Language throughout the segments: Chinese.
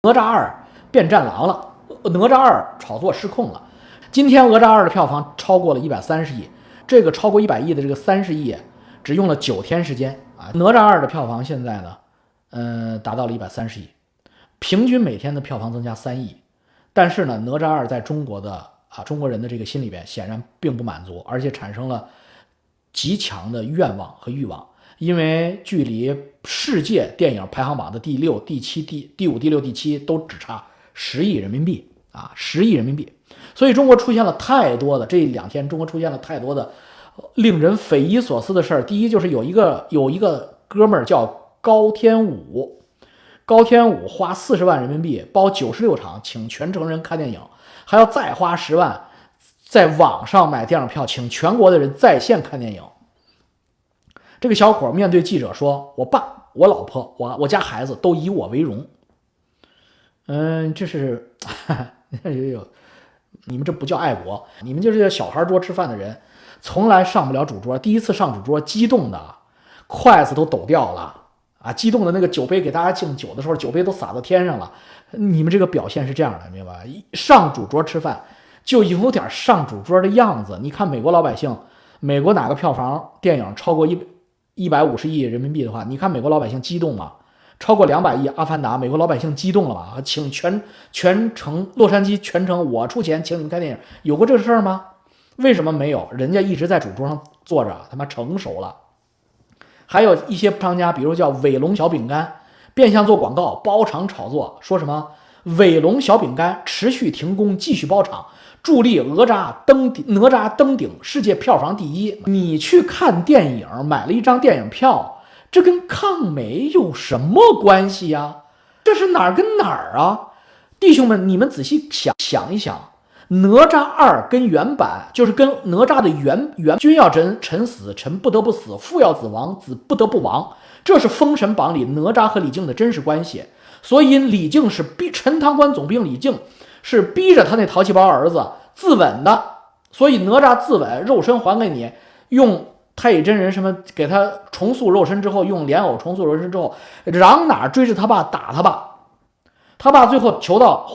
哪吒二变战狼了，哪吒二炒作失控了。今天哪吒二的票房超过了130亿，这个超过100亿的这个30亿，只用了9天时间啊！哪吒二的票房现在呢，达到了130亿，平均每天的票房增加3亿。但是呢，哪吒二在中国人的这个心里边显然并不满足，而且产生了极强的愿望和欲望。因为距离世界电影排行榜的第6、第7、第5、第6、第7都只差10亿人民币啊，10亿人民币。所以中国出现了太多的这2天，中国出现了太多的令人匪夷所思的事儿。第一就是有一个哥们儿叫高天武，高天武花40万人民币包96场，请全城人看电影，还要再花10万在网上买电影票，请全国的人在线看电影。这个小伙面对记者说：“我爸、我老婆、我家孩子都以我为荣。”这是你们这不叫爱国，你们就是小孩桌吃饭的人，从来上不了主桌，第一次上主桌，激动的筷子都抖掉了啊！激动的那个酒杯给大家敬酒的时候，酒杯都洒到天上了。你们这个表现是这样的，明白吧？上主桌吃饭就有点上主桌的样子。你看美国老百姓，美国哪个票房电影超过150亿人民币的话，你看美国老百姓激动吗？超过200亿阿凡达，美国老百姓激动了吧？请全城洛杉矶全城我出钱请你们看电影，有过这事儿吗？为什么没有？人家一直在主桌上坐着，他妈成熟了。还有一些商家，比如叫伟龙小饼干，变相做广告，包场炒作，说什么伟龙小饼干持续停工，继续包场，助力哪吒登顶世界票房第一。你去看电影，买了一张电影票，这跟抗美有什么关系呀？这是哪儿跟哪儿啊？弟兄们，你们仔细想一想，哪吒二跟原版就是跟哪吒的原君要臣死，臣不得不死；父要子亡，子不得不亡。这是《封神榜》里哪吒和李靖的真实关系。所以李靖是陈塘关总兵李靖是逼着他那淘气包儿子自刎的，所以哪吒自刎，肉身还给你，用太乙真人什么给他重塑肉身之后，用莲藕重塑肉身之后，嚷哪追着他爸打他爸，他爸最后求到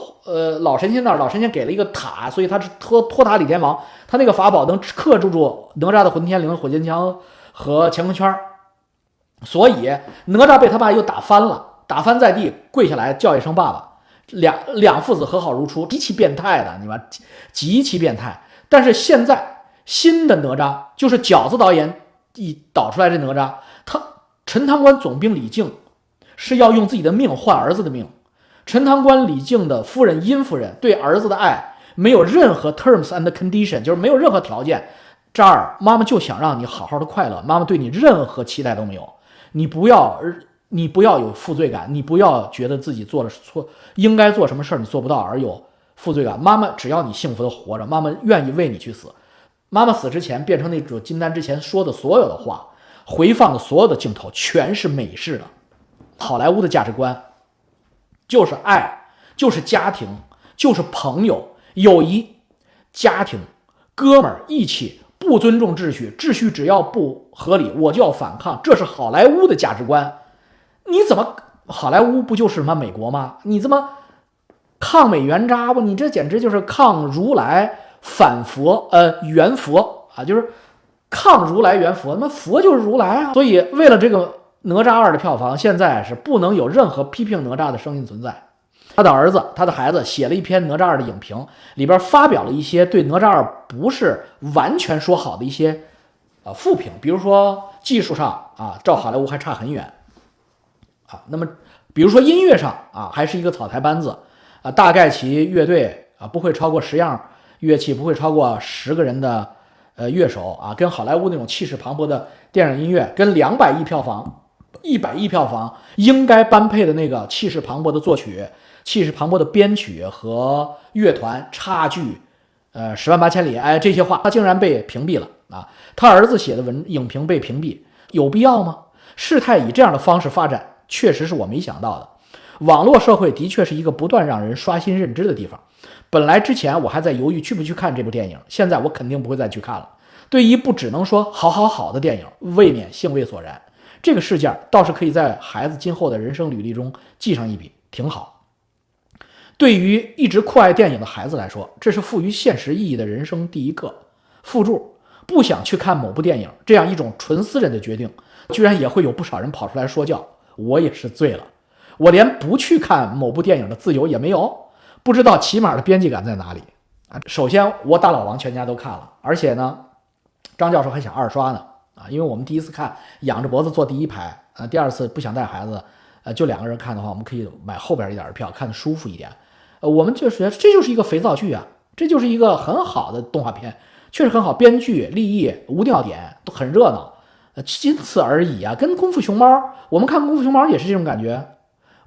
老神仙那儿，老神仙给了一个塔，所以他是托塔李天王，他那个法宝能克制住哪吒的混天绫、火尖枪和乾坤圈，所以哪吒被他爸又打翻了，打翻在地，跪下来叫一声爸爸，两父子和好如初，极其变态的，你们极其变态。但是现在新的哪吒就是饺子导演导出来这哪吒，他陈塘关总兵李靖是要用自己的命换儿子的命。陈塘关李靖的夫人殷夫人对儿子的爱没有任何 terms and condition， 就是没有任何条件。这儿妈妈就想让你好好的快乐，妈妈对你任何期待都没有。你不要有负罪感，你不要觉得自己做了错，应该做什么事儿你做不到而有负罪感。妈妈只要你幸福的活着，妈妈愿意为你去死。妈妈死之前变成那种金丹之前说的所有的话，回放的所有的镜头全是美式的，好莱坞的价值观就是爱，就是家庭，就是朋友、友谊、家庭、哥们儿义气，不尊重秩序，秩序只要不合理我就要反抗，这是好莱坞的价值观。你怎么好莱坞不就是什么美国吗？你怎么抗美援渣不？你这简直就是抗如来反佛援佛啊，就是抗如来援佛，那佛就是如来啊。所以为了这个哪吒二的票房，现在是不能有任何批评哪吒的声音存在。他的儿子他的孩子写了一篇哪吒二的影评，里边发表了一些对哪吒二不是完全说好的一些负评，比如说技术上啊，照好莱坞还差很远啊。那么比如说音乐上啊，还是一个草台班子啊，大概其乐队啊不会超过10样乐器，不会超过10个人的乐手啊，跟好莱坞那种气势磅礴的电影音乐，跟200亿票房、100亿票房应该般配的那个气势磅礴的作曲、气势磅礴的编曲和乐团差距10万8千里，这些话他竟然被屏蔽了啊！他儿子写的影评被屏蔽，有必要吗？事态以这样的方式发展，确实是我没想到的。网络社会的确是一个不断让人刷新认知的地方。本来之前我还在犹豫去不去看这部电影，现在我肯定不会再去看了。对于一部只能说好的电影，未免兴味索然。这个事件倒是可以在孩子今后的人生履历中记上一笔，挺好。对于一直酷爱电影的孩子来说，这是赋予现实意义的人生第一课。附注：不想去看某部电影，这样一种纯私人的决定，居然也会有不少人跑出来说教。我也是醉了，我连不去看某部电影的自由也没有，不知道起码的边际感在哪里啊？首先，我大老王全家都看了，而且呢，张教授还想二刷呢啊，因为我们第一次看仰着脖子坐第一排啊，第二次不想带孩子，就2个人看的话，我们可以买后边一点的票，看得舒服一点。我们就觉得这就是一个肥皂剧啊，这就是一个很好的动画片，确实很好，编剧、立意、无尿点都很热闹，仅此而已啊。跟功夫熊猫，我们看功夫熊猫也是这种感觉，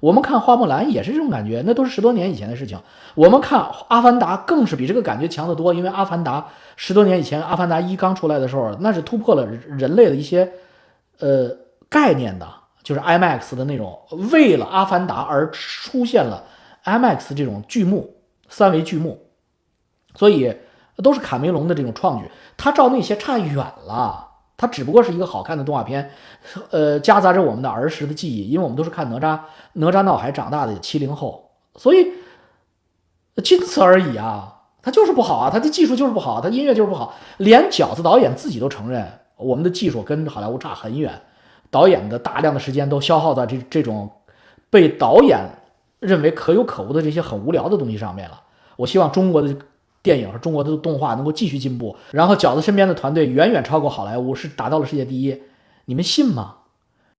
我们看花木兰也是这种感觉，那都是10多年以前的事情。我们看阿凡达更是比这个感觉强得多，因为阿凡达10多年以前，阿凡达1刚出来的时候，那是突破了人类的一些概念的，就是 IMAX 的那种，为了阿凡达而出现了 IMAX 这种剧目，3维剧目，所以都是卡梅隆的这种创举，他照那些差远了。它只不过是一个好看的动画片，夹杂着我们的儿时的记忆，因为我们都是看哪吒闹海长大的70后，所以仅此而已啊。它就是不好啊，它的技术就是不好，它音乐就是不好，连饺子导演自己都承认，我们的技术跟好莱坞差很远，导演的大量的时间都消耗在这种被导演认为可有可无的这些很无聊的东西上面了。我希望中国的电影和中国的动画能够继续进步，然后饺子身边的团队远远超过好莱坞，是达到了世界第一，你们信吗？